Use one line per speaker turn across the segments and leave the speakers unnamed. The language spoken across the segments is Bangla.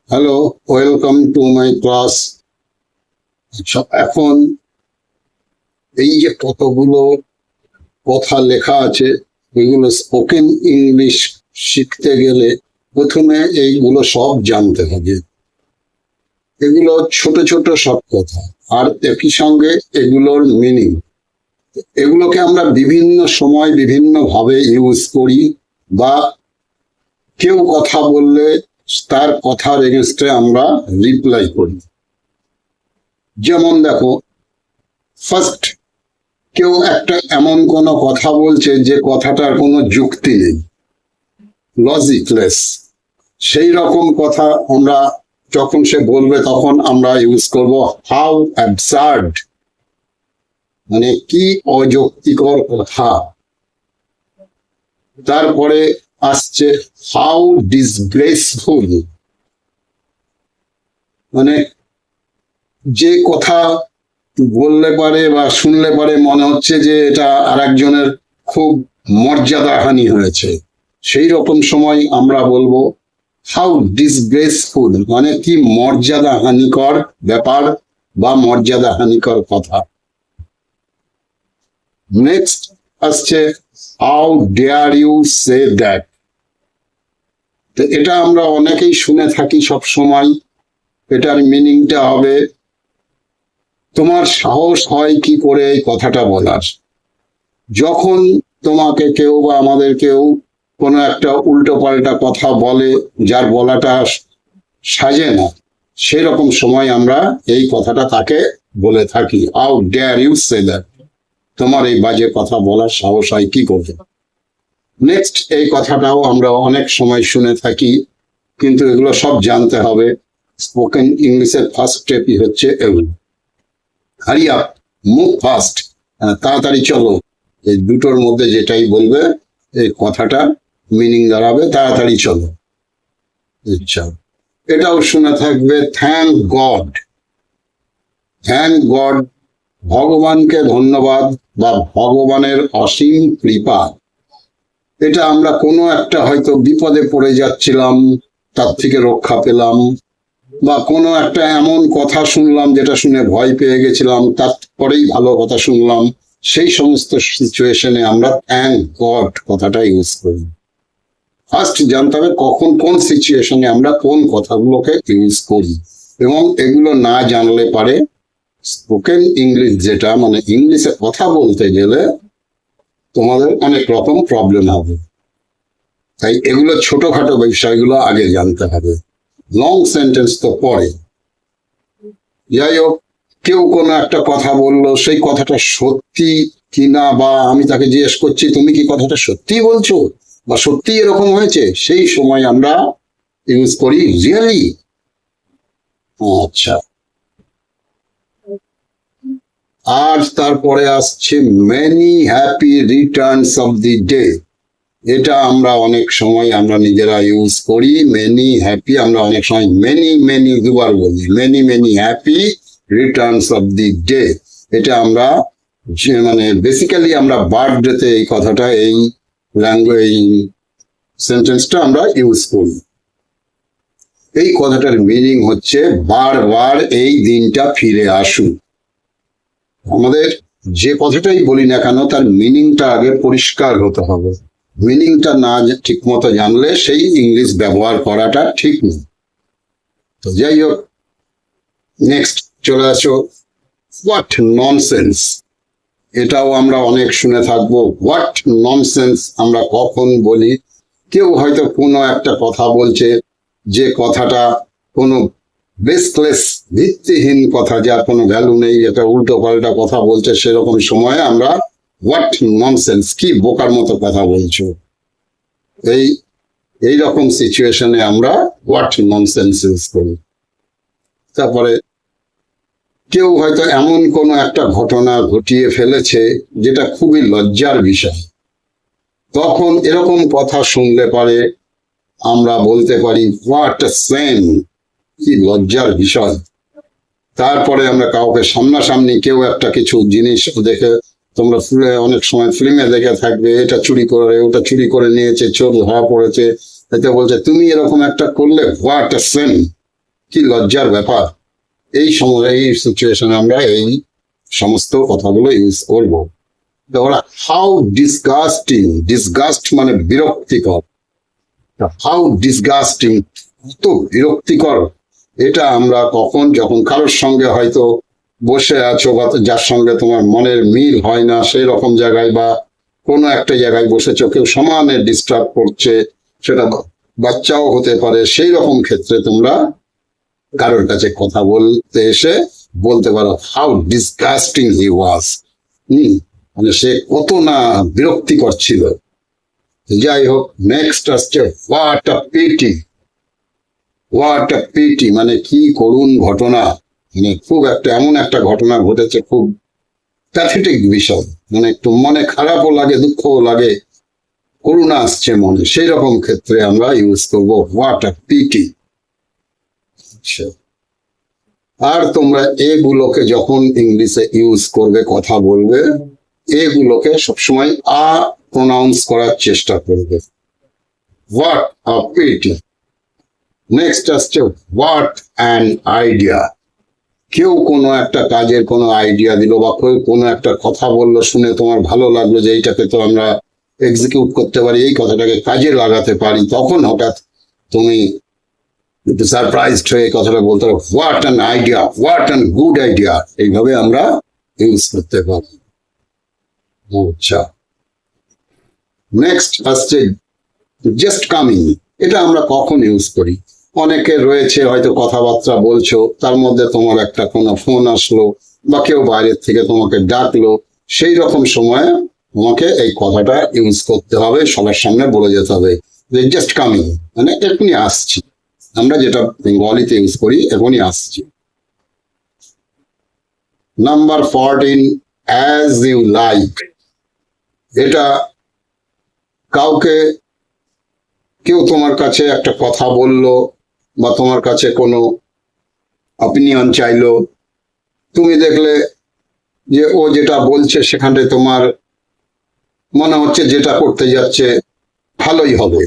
Hello, welcome to my class. এখন এই যে কতগুলো কথা লেখা আছে, এগুলো স্পোকেন ইংলিশ শিখতে গেলে প্রথমে এইগুলো সব জানতে হবে। এগুলো ছোট ছোট সব কথা, আর একই সঙ্গে এগুলোর মিনিং। এগুলোকে আমরা বিভিন্ন সময় বিভিন্ন ভাবে ইউজ করি, বা কেউ কথা বললে তার কথার এগেনস্টে আমরা রিপ্লাই করি। যেমন দেখো, ফার্স্ট কেউ একটা এমন কোনো কথা বলছে যে কথাটার কোনো যুক্তি নেই, লজিকলেস, সেই রকম কথা আমরা যখন সে বলবে তখন আমরা ইউজ করব হাউ অ্যাবসার্ড, মানে কি অযৌক্তিকর কথা। তারপরে আসছে হাউ ডিসগ্রেসফুল, মানে যে কথা বললে পারে বা শুনলে পারে মনে হচ্ছে যে এটা আরেকজনের খুব মর্যাদাহানি হয়েছে, সেই রকম সময় আমরা বলবো হাউ ডিসগ্রেসফুল, মানে কি মর্যাদাহানিকর ব্যাপার বা মর্যাদাহানিকর কথা। নেক্সট আসছে how dare you say that. তো এটা আমরা অনেকেই শুনে থাকি সব সময়। এটার মিনিংটা হবে তোমার সাহস হয় কি করে এই কথাটা বলার। যখন তোমাকে কেউ বা আমাদের কেউ কোনো একটা উল্টো পাল্টা কথা বলে যার বলাটা সাজে না, সেরকম সময় আমরা এই কথাটা তাকে বলে থাকি how dare you say that, তোমার এই বাজে কথা বলার সাহস হয় কি করে। নেক্সট এই কথাটাও আমরা অনেক সময় শুনে থাকি, কিন্তু এগুলো সব জানতে হবে। স্পোকেন ইংলিশের ফার্স্ট স্টেপই হচ্ছে এগুলো। হারি আপ, মুভ ফাস্ট, তাড়াতাড়ি চলো, এই দুটোর মধ্যে যেটাই বলবে এই কথাটা মিনিং দাঁড়াবে তাড়াতাড়ি চলো। আচ্ছা, এটাও শুনে থাকবে থ্যাংক গড। থ্যাংক গড, ভগবানকে ধন্যবাদ বা ভগবানের অসীম কৃপা। এটা আমরা কোনো একটা হয়তো বিপদে পড়ে যাচ্ছিলাম, তার থেকে রক্ষা পেলাম, বা কোনো একটা এমন কথা শুনলাম যেটা শুনে ভয় পেয়ে গেছিলাম, তারপরেই ভালো কথা শুনলাম, সেই সমস্ত সিচুয়েশনে আমরা থ্যাংক গড কথাটা ইউজ করি। ফার্স্ট জানতে হবে কখন কোন সিচুয়েশনে আমরা কোন কথাগুলোকে ইউজ করি, এবং এগুলো না জানলে পারে স্পোকেন ইংলিশ, যেটা মানে ইংলিশে কথা বলতে গেলে তোমাদের অনেক রকম প্রবলেম হবে। তাই এগুলো ছোটখাটো বিষয়গুলো আগে জানতে হবে, লং সেন্টেন্স তো পরে। যাই হোক, কেউ কোনো একটা কথা বললো, সেই কথাটা সত্যি কিনা, বা আমি তাকে জিজ্ঞেস করছি তুমি কি কথাটা সত্যি বলছো বা সত্যি এরকম হয়েছে, সেই সময় আমরা ইউজ করি রিয়েলি। আচ্ছা, আর তারপরে আসছে many happy Returns of the day. এটা আমরা অনেক সময় আমরা নিজেরা ইউজ করি। মেনি হ্যাপি আমরা অনেক সময় মেনি মেনি দুবার বলি, many many happy Returns of the day. এটা আমরা মানে বেসিক্যালি আমরা বার্থডেতে এই কথাটা, এই ল্যাঙ্গুয়েজ সেন্টেন্সটা আমরা ইউজ করি। এই কথাটার মিনিং হচ্ছে বারবার এই দিনটা ফিরে আসুক। আমাদের যে কথাটাই বলি না কেন তার মিনিংটা আগে পরিষ্কার হতে হবে। মিনিংটা না ঠিক মতো জানলে সেই ইংলিশ ব্যবহার করাটা ঠিক নেই। তো যাই হোক, নেক্সট চলে আসো হোয়াট ননসেন্স। এটাও আমরা অনেক শুনে থাকবো। হোয়াট ননসেন্স আমরা কখন বলি? কেউ হয়তো কোনো একটা কথা বলছে, যে কথাটা কোনো বেসলেস, ভিত্তিহীন কথা, যার কোনো ভ্যালু নেই, এটা উল্টো পাল্টা কথা বলছে, সেরকম সময়ে আমরা হোয়াট ননসেন্স, কি বোকার মতো কথা বলছো, এই রকম সিচুয়েশনে আমরা হোয়াট ননসেন্স ইউজ করি। তারপরে কেউ হয়তো এমন কোনো একটা ঘটনা ঘটিয়ে ফেলেছে যেটা খুবই লজ্জার বিষয়, তখন এরকম কথা শুনলে পারে আমরা বলতে পারি হোয়াট আ সেম, কি লজ্জার বিষয়। তারপরে আমরা কাউকে সামনাসামনি কেউ একটা কিছু জিনিস দেখে, তোমরা অনেক সময় ফিল্মে দেখে থাকবে, এটা চুরি করে ওটা চুরি করে নিয়েছে, চোর ধরা পড়েছে, এতে বলছে তুমি এরকম একটা করলে, হোয়াট আ সেম, কি লজ্জার ব্যাপার। এই সময় এই সিচুয়েশনে আমরা এই সমস্ত কথাগুলো ইউজ করবো। ওরা হাউ ডিসগাস্টিং, ডিসগাস্ট মানে বিরক্তিকর, হাউ ডিসগাস্টিং, কত বিরক্তিকর। এটা আমরা কখন, যখন কারোর সঙ্গে হয়তো বসে আছো বা যার সঙ্গে তোমার মনের মিল হয় না সেই রকম জায়গায়, বা কোনো একটা জায়গায় বসেছো, কেউ সমানে ডিস্টার্ব করছে, সেটা বাচ্চাও হতে পারে, সেই রকম ক্ষেত্রে তোমরা কারোর কাছে কথা বলতে এসে বলতে পারো হাউ ডিসগাস্টিং হি ওয়াজ। মানে সে কত না বিরক্তিকর ছিল। যাই হোক, নেক্সট আসছে what a PT. What a PT মানে কি করুণ ঘটনা, মানে খুব একটা এমন একটা ঘটনা ঘটেছে, খুব প্যাথেটিক বিষয়, মানে একটু মনে খারাপও লাগে, দুঃখও লাগে, করুণা আসছে মনে, সেই রকম ক্ষেত্রে আমরা ইউজ করবো হোয়াট আ পিটি। আর তোমরা এগুলোকে যখন ইংলিশে ইউজ করবে, কথা বলবে, এগুলোকে সবসময় আ প্রোনাউন্স করার চেষ্টা করবে। What a PT. নেক্সট আসছে হোয়াট অ্যান আইডিয়া। কেউ কোনো একটা কাজের কোনো আইডিয়া দিল, বা কেউ কোনো একটা কথা বললো, শুনে তোমার ভালো লাগলো যে এইটাকে তো আমরা এক্সিকিউট করতে পারি, এই কথাটাকে কাজে লাগাতে পারি, তখন হঠাৎ তুমি সারপ্রাইজড হয়ে কথাটা বলতে পারো what an idea, what an good idea. এইভাবে আমরা ইউজ করতে পারি। আচ্ছা, নেক্সট আসছে জাস্ট কামিং। এটা আমরা কখন ইউজ করি? অনেকে রয়েছে হয়তো কথাবার্তা বলছো, তার মধ্যে তোমার একটা কোনো ফোন আসলো, বা কেউ বাইরের থেকে তোমাকে ডাকলো, সেই রকম সময় তোমাকে এই কথাটা ইউজ করতে হবে, সবার সামনে বলে যেতে হবে যে জাস্ট কামিং, মানে এখনই আসছি। আমরা যেটা বেঙ্গলিতে ইউজ করি, এখনই আসছি। Number 14, as you like. এটা কাউকে, কেউ তোমার কাছে একটা কথা বললো, বা তোমার কাছে কোনো অপিনিয়ন চাইলো, তুমি দেখলে যে ও যেটা বলছে সেখানে তোমার মনে হচ্ছে যেটা করতে যাচ্ছে ভালোই হবে,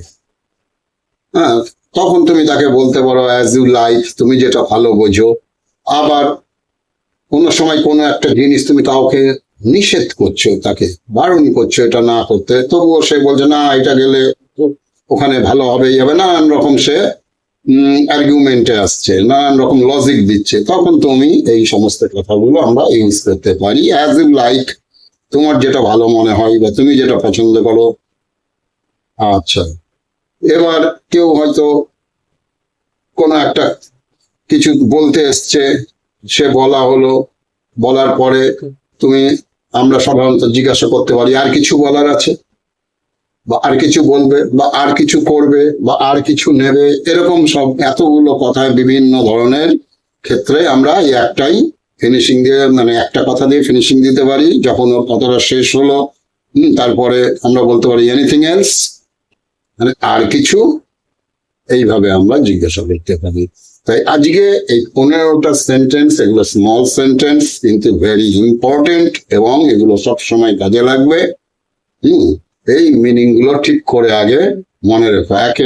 হ্যাঁ, তখন তুমি তাকে বলতে পারো অ্যাজ ইউ লাইক, তুমি যেটা ভালো বোঝো। আবার কোনো সময় কোনো একটা জিনিস তুমি কাউকে নিষেধ করছো, তাকে বারণ করছো এটা না করতে, তবুও সে বলছে না এটা গেলে ওখানে ভালো হবেই হবে, নানান রকম সে আর্গুমেন্টে আসছে, নানান রকম লজিক দিচ্ছে, তখন তুমি এই সমস্ত কথাগুলো আমরা ইউজ করতে পারি অ্যাজ ইউ লাইক, তোমার যেটা ভালো মনে হয় বা তুমি যেটা পছন্দ করো। আচ্ছা, এবার কেউ হয়তো কোনো একটা কিছু বলতে এসছে, সে বলা হলো, বলার পরে আমরা সাধারণত জিজ্ঞাসা করতে পারি আর কিছু বলার আছে, বা আর কিছু বলবে, বা আর কিছু করবে, বা আর কিছু নেবে, এরকম সব এতগুলো কথায় বিভিন্ন ধরনের ক্ষেত্রে আমরা এই একটাই ফিনিশিং দিয়ে, মানে একটা কথা দিয়ে ফিনিশিং দিতে পারি। যখন ওর কথাটা শেষ হলো, তারপরে আমরা বলতে পারি এনিথিং এলস, মানে আর কিছু, এইভাবে আমরা জিজ্ঞাসা করতে পারি। তাই আজকে এই 15টা সেন্টেন্স, এগুলো স্মল সেন্টেন্স কিন্তু ভেরি ইম্পর্টেন্ট, এবং এগুলো সব সময় কাজে লাগবে। এই মিনিং গুলো ঠিক করে আগে মনে রেখো। একে